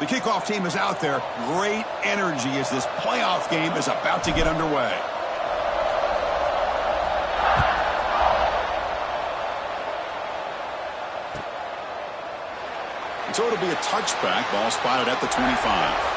The kickoff team is out there. Great energy as this playoff game is about to get underway. So it'll be a touchback. Ball spotted at the 25.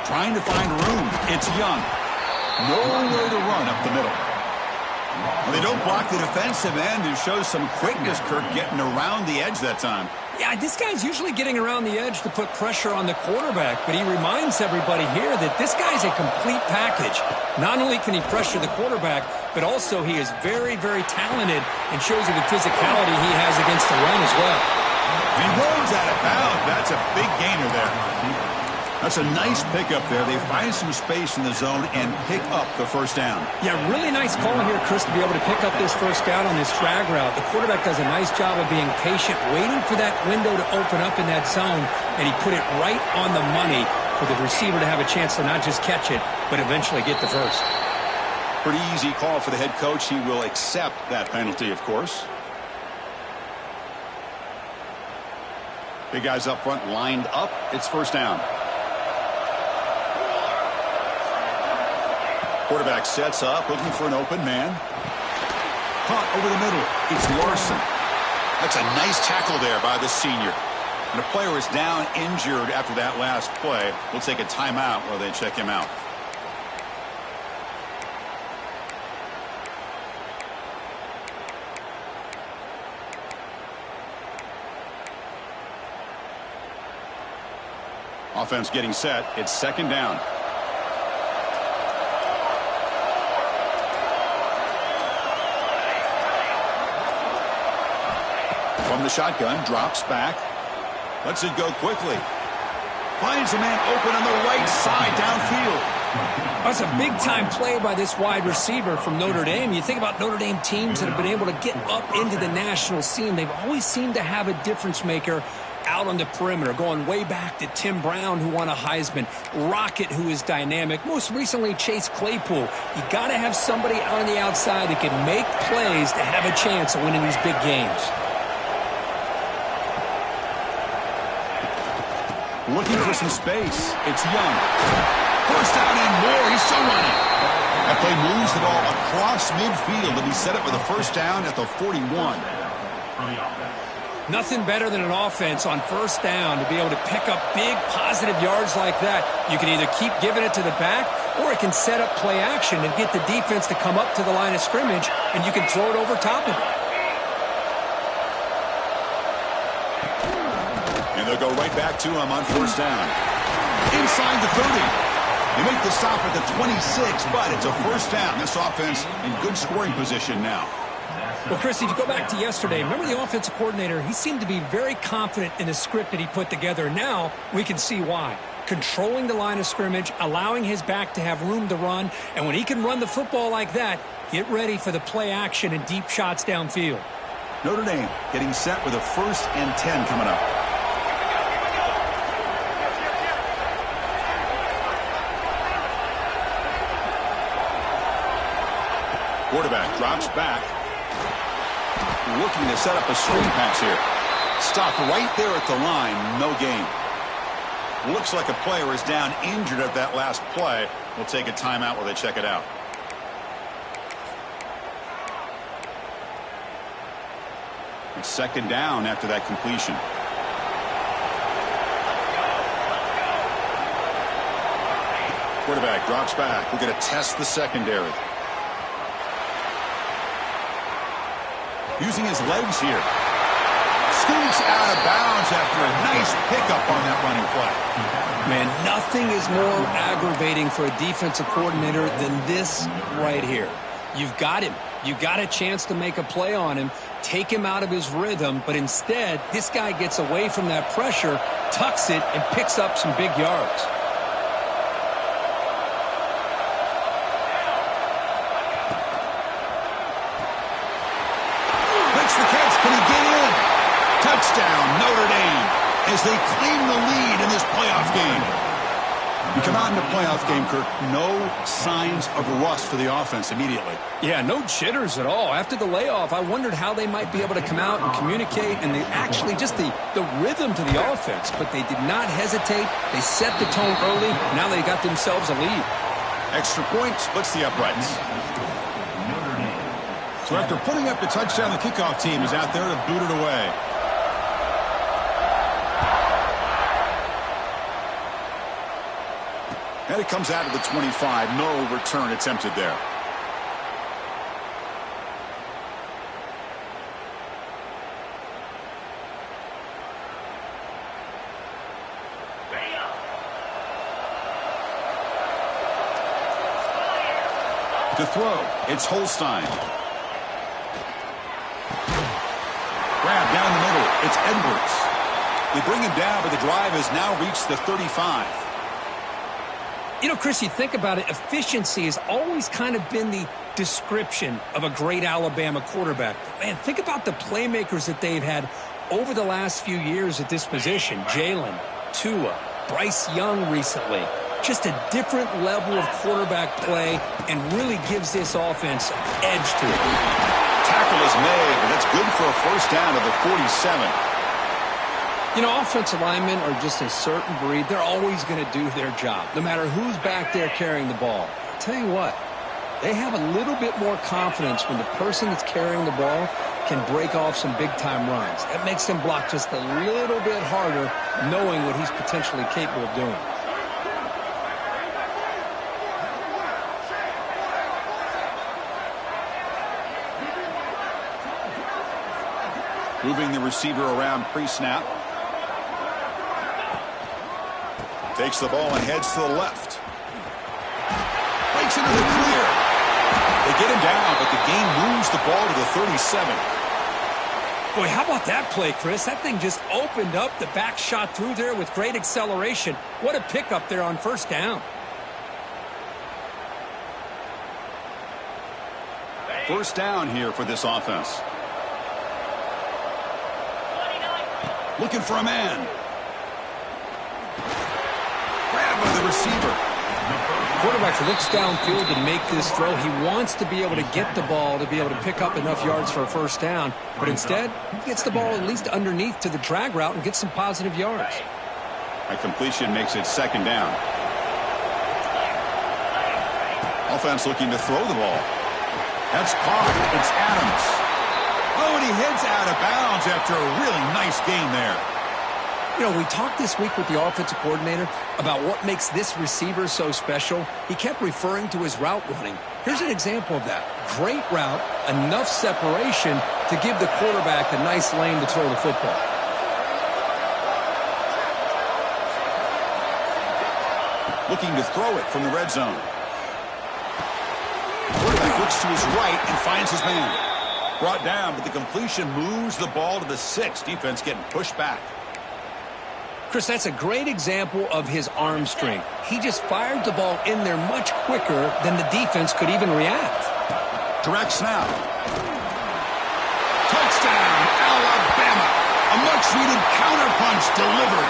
Trying to find room. It's Young. Nowhere to run up the middle. Well, they don't block the defensive end and show some quickness, Kirk, getting around the edge that time. Yeah, this guy's usually getting around the edge to put pressure on the quarterback, but he reminds everybody here that this guy's a complete package. Not only can he pressure the quarterback, but also he is very, very talented and shows you the physicality he has against the run as well. He rolls out of bounds. That's a big gainer there. That's a nice pickup there. They find some space in the zone and pick up the first down. Yeah, really nice call here, Chris, to be able to pick up this first down on this drag route. The quarterback does a nice job of being patient, waiting for that window to open up in that zone, and he put it right on the money for the receiver to have a chance to not just catch it, but eventually get the first. Pretty easy call for the head coach. He will accept that penalty, of course. Big guys up front lined up. It's first down. Quarterback sets up, looking for an open man. Caught over the middle. It's Larson. That's a nice tackle there by the senior. And a player is down injured after that last play. We'll take a timeout while they check him out. Offense getting set. It's second down. From the shotgun, drops back. Lets it go quickly. Finds a man open on the right side downfield. That's a big-time play by this wide receiver from Notre Dame. You think about Notre Dame teams that have been able to get up into the national scene. They've always seemed to have a difference maker out on the perimeter, going way back to Tim Brown, who won a Heisman, Rocket, who is dynamic, most recently Chase Claypool. You got to have somebody out on the outside that can make plays to have a chance of winning these big games. Looking for some space. It's Young. First down and more. He's still running. That play moves the ball across midfield to be set up with a first down at the 41. Nothing better than an offense on first down to be able to pick up big positive yards like that. You can either keep giving it to the back, or it can set up play action and get the defense to come up to the line of scrimmage, and you can throw it over top of it. And they'll go right back to him on first down. Inside the 30. They make the stop at the 26, but it's a first down. This offense in good scoring position now. Well, Chris, if you go back to yesterday, remember the offensive coordinator, he seemed to be very confident in the script that he put together. Now we can see why. Controlling the line of scrimmage, allowing his back to have room to run, and when he can run the football like that, get ready for the play action and deep shots downfield. Notre Dame getting set with a 1st and 10 coming up. Quarterback drops back. Looking to set up a screen pass here. Stopped right there at the line. No gain. Looks like a player is down injured at that last play. We'll take a timeout while they check it out. It's second down after that completion. Quarterback drops back. We're going to test the secondary. Using his legs here. Scoots out of bounds after a nice pickup on that running play. Man, nothing is more aggravating for a defensive coordinator than this right here. You've got him. You got a chance to make a play on him, take him out of his rhythm, but instead, this guy gets away from that pressure tucks it, and picks up some big yards. Makes the catch. Can he get in? Touchdown, Notre Dame, as they claim the lead in this playoff game. You come out in the playoff game, Kirk, no signs of rust for the offense immediately. Yeah, no jitters at all. After the layoff, I wondered how they might be able to come out and communicate, and actually just the rhythm to the offense. But they did not hesitate. They set the tone early. Now they got themselves a lead. Extra point splits the uprights. So after putting up the touchdown, the kickoff team is out there to boot it away. And it comes out of the 25. No return attempted there. To throw, it's Holstein. Grab down the middle, it's Edwards. They bring him down, but the drive has now reached the 35. You know, Chris, you think about it, efficiency has always kind of been the description of a great Alabama quarterback. Man, think about the playmakers that they've had over the last few years at this position. Jalen, Tua, Bryce Young recently. Just a different level of quarterback play and really gives this offense an edge to it. Tackle is made, but that's good for a first down at the 47. You know, offensive linemen are just a certain breed. They're always going to do their job, no matter who's back there carrying the ball. I'll tell you what, they have a little bit more confidence when the person that's carrying the ball can break off some big-time runs. That makes them block just a little bit harder, knowing what he's potentially capable of doing. Moving the receiver around pre-snap. Takes the ball and heads to the left. Breaks into the clear. They get him down, but the gain moves the ball to the 37. Boy, how about that play, Chris? That thing just opened up. The back shot through there with great acceleration. What a pickup there on first down. First down here for this offense. Looking for a man. Grab by the receiver. Quarterback looks downfield to make this throw. He wants to be able to get the ball to be able to pick up enough yards for a first down. But instead, he gets the ball at least underneath to the drag route and gets some positive yards. A completion makes it second down. Offense looking to throw the ball. That's caught. It's Adams. Oh, and he heads out of bounds after a really nice game there. You know, we talked this week with the offensive coordinator about what makes this receiver so special. He kept referring to his route running. Here's an example of that. Great route, enough separation to give the quarterback a nice lane to throw the football. Looking to throw it from the red zone. Quarterback looks to his right and finds his man. Brought down, but the completion moves the ball to the 6. Defense getting pushed back. Chris, that's a great example of his arm strength. He just fired the ball in there much quicker than the defense could even react. Direct snap. Touchdown, Alabama. A much-needed counterpunch delivered.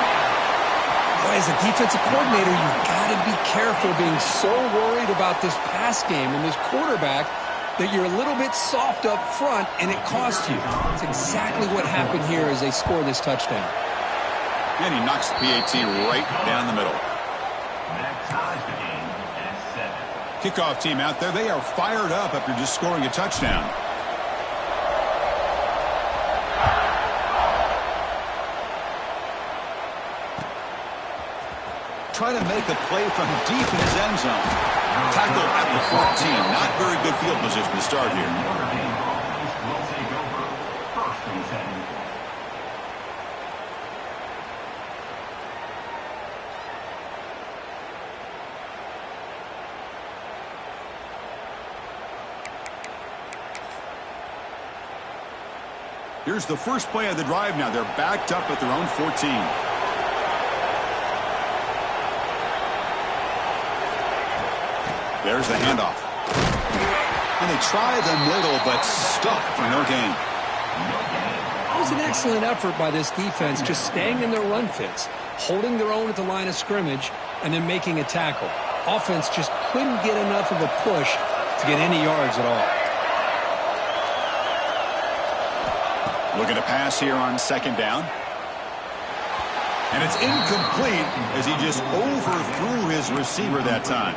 Boy, as a defensive coordinator, you've got to be careful being so worried about this pass game and this quarterback that you're a little bit soft up front and it costs you. It's exactly what happened here as they score this touchdown. And he knocks the PAT right down the middle. Kickoff team out there. They are fired up after just scoring a touchdown. Try to make a play from deep in his end zone. Tackle at the 14. Not very good field position to start here. Here's the first play of the drive now. They're backed up at their own 14. There's the handoff. And they try the middle, but stuffed for no gain. It was an excellent effort by this defense, just staying in their run fits, holding their own at the line of scrimmage, and then making a tackle. Offense just couldn't get enough of a push to get any yards at all. Looking to pass here on second down. And it's incomplete as he just overthrew his receiver that time.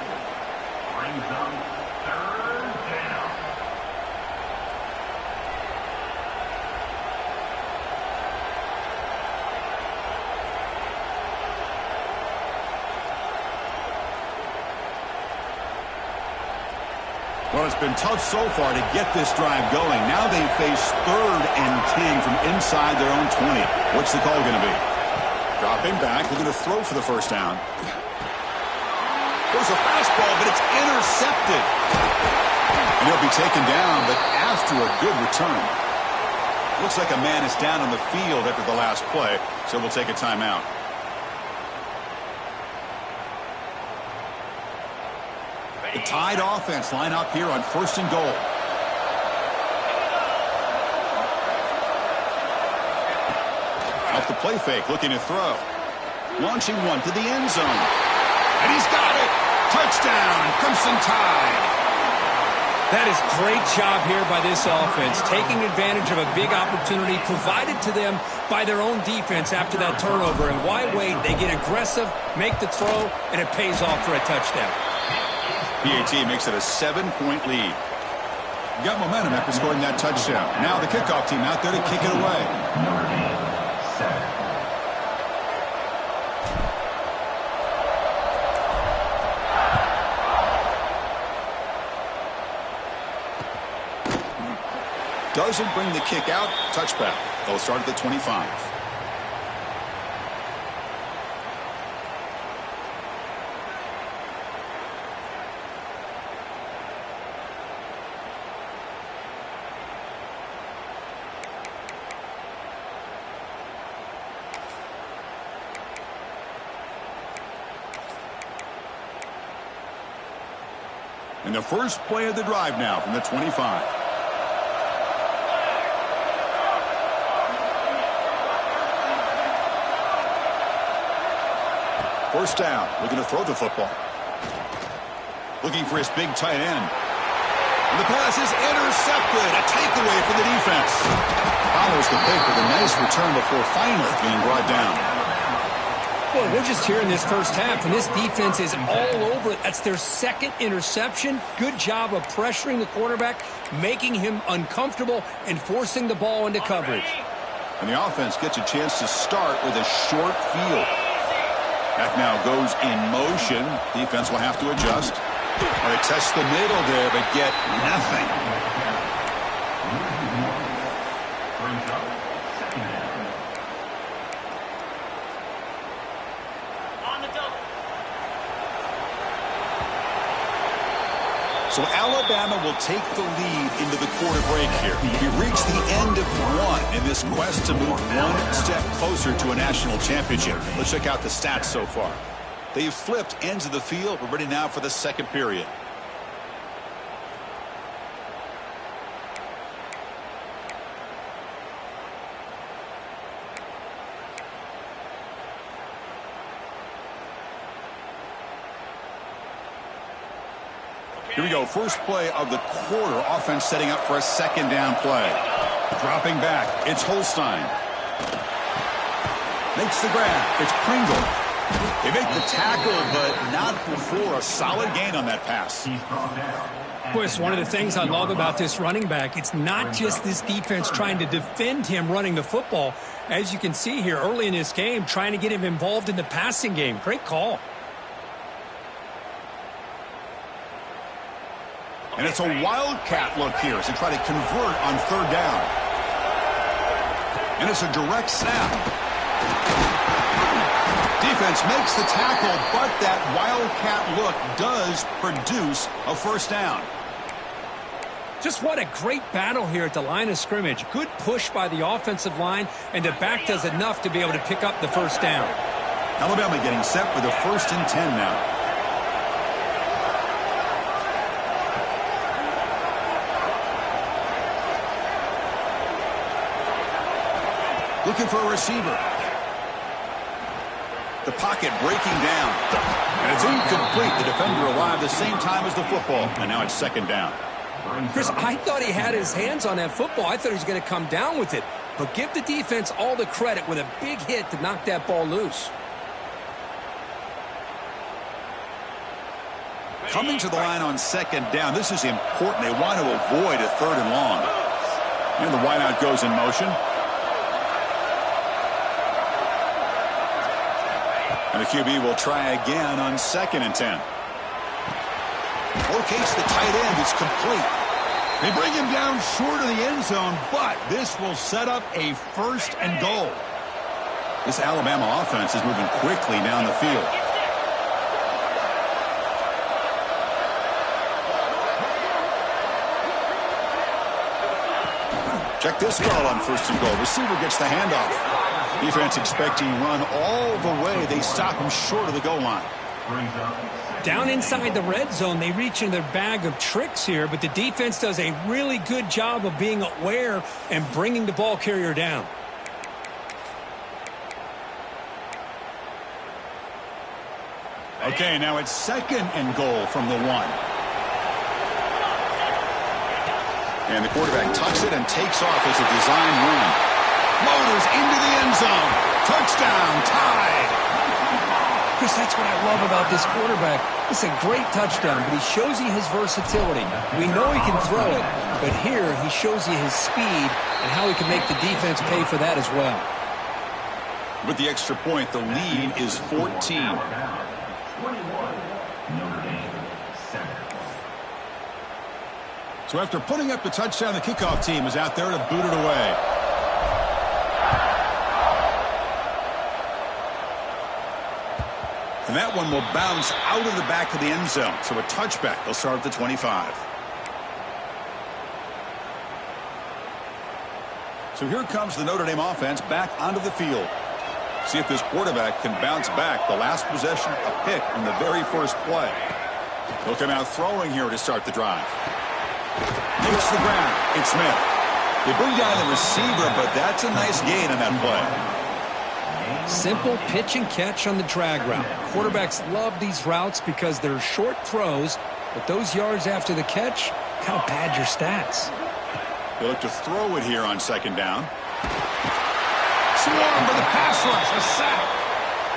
Well, it's been tough so far to get this drive going. Now they face 3rd and 10 from inside their own 20. What's the call going to be? Dropping back, looking to throw for the first down. There's a fastball, but it's intercepted. And he'll be taken down, but after a good return. Looks like a man is down on the field after the last play, so we'll take a timeout. The Tide offense line up here on 1st and goal. Off the play fake, looking to throw. Launching one to the end zone. And he's got it! Touchdown, Crimson Tide! That is great job here by this offense, taking advantage of a big opportunity provided to them by their own defense after that turnover. And why wait? They get aggressive, make the throw, and it pays off for a touchdown. PAT makes it a 7-point lead. Got momentum after scoring that touchdown. Now the kickoff team out there to kick it away. Doesn't bring the kick out. Touchback. They'll start at the 25. And the first play of the drive now from the 25. First down, looking to throw the football. Looking for his big tight end. And the pass is intercepted. A takeaway for the defense. Follows the pick with a nice return before finally being brought down. Well, we're just here in this first half, and this defense is all over it. That's their 2nd interception. Good job of pressuring the quarterback, making him uncomfortable, and forcing the ball into coverage. And the offense gets a chance to start with a short field. Back now goes in motion. Defense will have to adjust. They test the middle there, but get nothing. So Alabama will take the lead into the quarter break here. We reach the end of one in this quest to move one step closer to a national championship. Let's check out the stats so far. They've flipped ends of the field. We're ready now for the second period. Here we go. First play of the quarter. Offense setting up for a second down play. Dropping back. It's Holstein. Makes the grab. It's Pringle. They make the tackle, but not before a solid gain on that pass. Boy, it's one of the things I love about this running back. It's not just this defense trying to defend him running the football. As you can see here early in this game, trying to get him involved in the passing game. Great call. And it's a wildcat look here as they try to convert on third down. And it's a direct snap. Defense makes the tackle, but that wildcat look does produce a first down. Just what a great battle here at the line of scrimmage. Good push by the offensive line, and the back does enough to be able to pick up the first down. Alabama getting set for the 1st and 10 now. Looking for a receiver. The pocket breaking down. And it's incomplete. The defender arrived the same time as the football. And now it's second down. Chris, I thought he had his hands on that football. I thought he was going to come down with it. But give the defense all the credit with a big hit to knock that ball loose. Coming to the line on second down. This is important. They want to avoid a third and long. And the wideout goes in motion. And the QB will try again on 2nd and 10. Locates the tight end. It's complete. They bring him down short of the end zone, but this will set up a 1st and goal. This Alabama offense is moving quickly down the field. Check this call on 1st and goal. Receiver gets the handoff. Defense expecting run all the way. They stop him short of the goal line. Down inside the red zone, they reach in their bag of tricks here, but the defense does a really good job of being aware and bringing the ball carrier down. Okay, now it's 2nd and goal from the 1. And the quarterback tucks it and takes off as a design run. Motors into the end zone. Touchdown, tied. Chris, that's what I love about this quarterback. It's a great touchdown, but he shows you his versatility. We know he can throw it, but here he shows you his speed and how he can make the defense pay for that as well. With the extra point, the lead is 14. So after putting up the touchdown, the kickoff team is out there to boot it away. And that one will bounce out of the back of the end zone. So a touchback. They'll start at the 25. So here comes the Notre Dame offense back onto the field. See if this quarterback can bounce back. The last possession, a pick in the very first play. He'll come out throwing here to start the drive. Takes the ground. It's Smith. They bring down the receiver, but that's a nice gain on that play. Simple pitch and catch on the drag route. Quarterbacks love these routes because they're short throws, but those yards after the catch kind of pad your stats. They look to throw it here on 2nd down. Swarmed by the pass rush. A sack.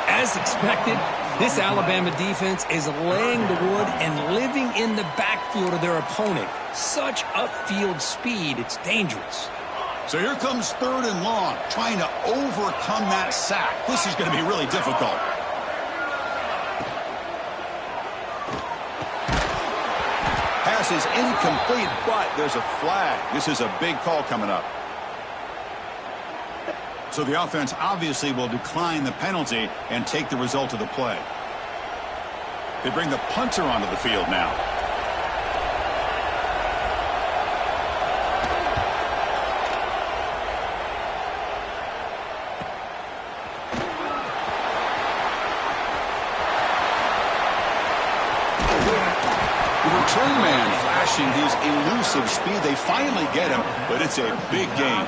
As expected, this Alabama defense is laying the wood and living in the backfield of their opponent. Such upfield speed, it's dangerous. So here comes 3rd and long, trying to overcome that sack. This is going to be really difficult. Pass is incomplete, but there's a flag. This is a big call coming up. So the offense obviously will decline the penalty and take the result of the play. They bring the punter onto the field now. Return man flashing his elusive speed. They finally get him, but it's a big gain.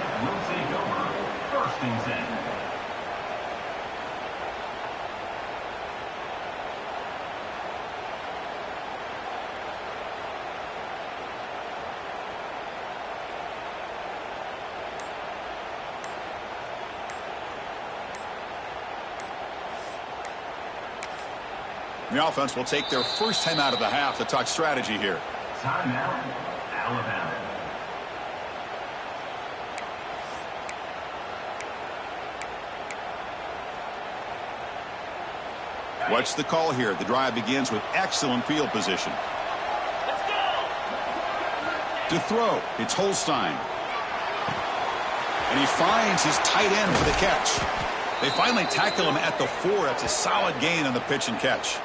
The offense will take their first time out of the half to talk strategy here. Timeout, Alabama. What's the call here? The drive begins with excellent field position. Let's go. To throw, it's Holstein. And he finds his tight end for the catch. They finally tackle him at the 4. That's a solid gain on the pitch and catch.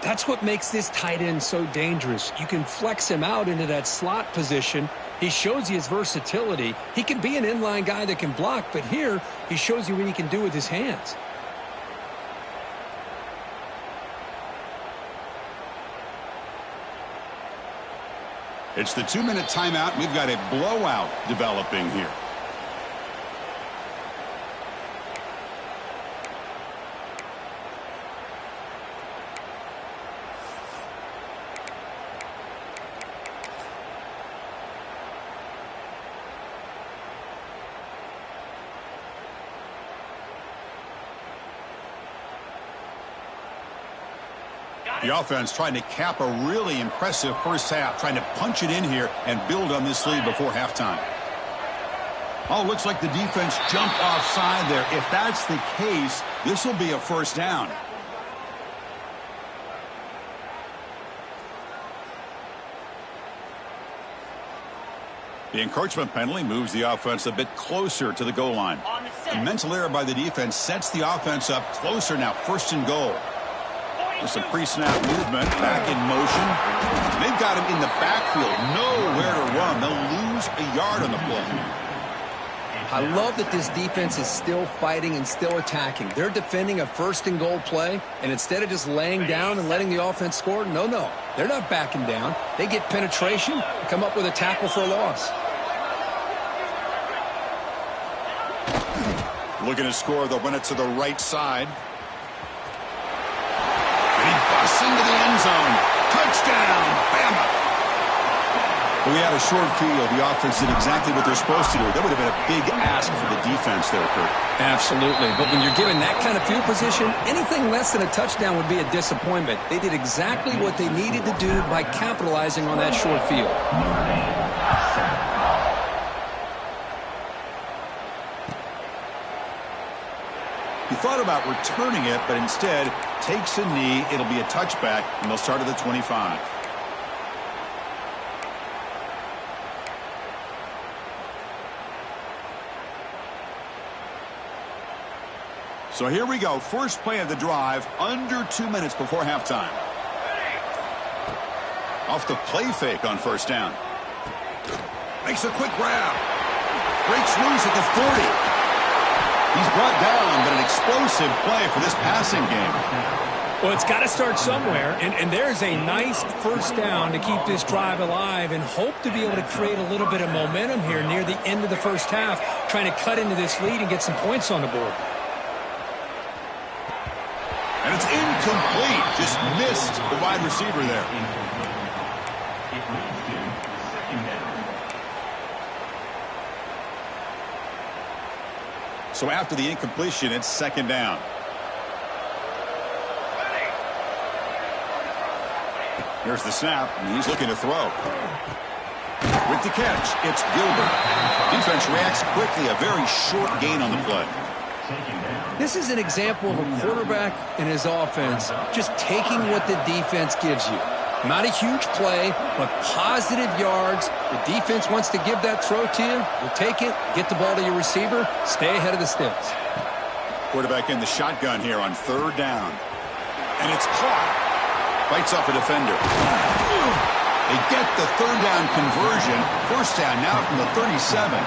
That's what makes this tight end so dangerous. You can flex him out into that slot position. He shows you his versatility. He can be an inline guy that can block, but here he shows you what he can do with his hands. It's the 2-minute timeout. We've got a blowout developing here. The offense trying to cap a really impressive first half, trying to punch it in here and build on this lead before halftime. Oh, looks like the defense jumped offside there. If that's the case, this will be a first down. The encroachment penalty moves the offense a bit closer to the goal line. A mental error by the defense sets the offense up closer now, first and goal. With some pre-snap movement, back in motion. They've got him in the backfield, nowhere to run. They'll lose a yard on the play. I love that this defense is still fighting and still attacking. They're defending a first and goal play, and instead of just laying down and letting the offense score, no, they're not backing down. They get penetration, come up with a tackle for a loss. Looking to score, they'll run it to the right side. And he busts into the end zone. Touchdown, Bama. We had a short field. The offense did exactly what they're supposed to do. That would have been a big ask for the defense there, Kurt. Absolutely. But when you're given that kind of field position, anything less than a touchdown would be a disappointment. They did exactly what they needed to do by capitalizing on that short field. He thought about returning it, but instead takes a knee. It'll be a touchback, and they'll start at the 25. So here we go. First play of the drive, under 2 minutes before halftime. Off the play fake on first down. Makes a quick grab. Breaks loose at the 40. He's brought down, but an explosive play for this passing game. Well, it's got to start somewhere, and there's a nice first down to keep this drive alive and hope to be able to create a little bit of momentum here near the end of the first half, trying to cut into this lead and get some points on the board. And it's incomplete. Just missed the wide receiver there. So after the incompletion, it's second down. Here's the snap, and he's looking to throw. With the catch, it's Gilbert. Defense reacts quickly, a very short gain on the play. This is an example of a quarterback and his offense just taking what the defense gives you. Not a huge play, but positive yards. The defense wants to give that throw to you. You take it, get the ball to your receiver, stay ahead of the sticks. Quarterback in the shotgun here on third down. And it's caught. Fights off a defender. They get the third down conversion. First down now from the 37.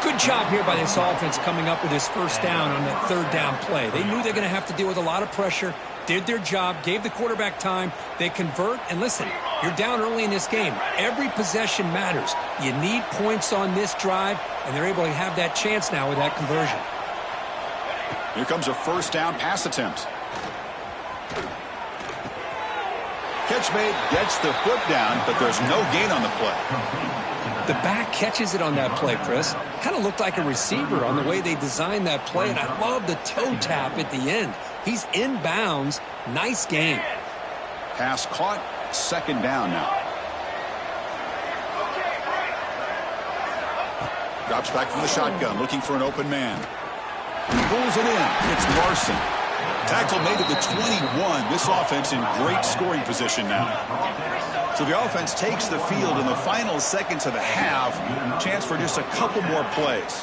Good job here by this offense coming up with this first down on that third down play. They knew they're going to have to deal with a lot of pressure, did their job, gave the quarterback time. They convert, and listen, you're down early in this game. Every possession matters. You need points on this drive, and they're able to have that chance now with that conversion. Here comes a first down pass attempt. Catch made, gets the foot down, but there's no gain on the play. The back catches it on that play, Chris. Kind of looked like a receiver on the way they designed that play, and I love the toe tap at the end. He's inbounds. Nice game. Pass caught. Second down now. Drops back from the shotgun, looking for an open man. Pulls it in. It's Larson. Tackle made at the 21. This offense in great scoring position now. So the offense takes the field in the final seconds of the half. Chance for just a couple more plays.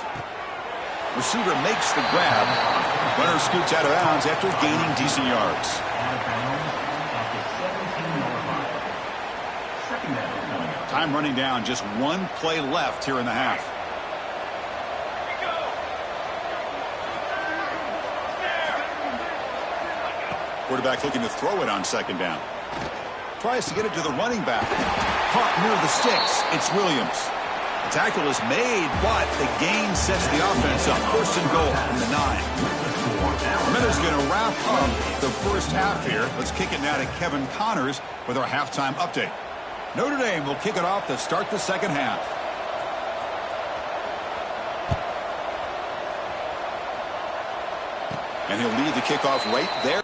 Receiver makes the grab. Runner scoots out of bounds after gaining decent yards. Time running down. Just one play left here in the half. Quarterback looking to throw it on second down. Tries to get it to the running back. Caught near the sticks. It's Williams. The tackle is made, but the gain sets the offense up. First and goal from the 9. Minutes going to wrap up the first half here. Let's kick it now to Kevin Connors with our halftime update. Notre Dame will kick it off to start the second half. And he'll lead the kickoff right there.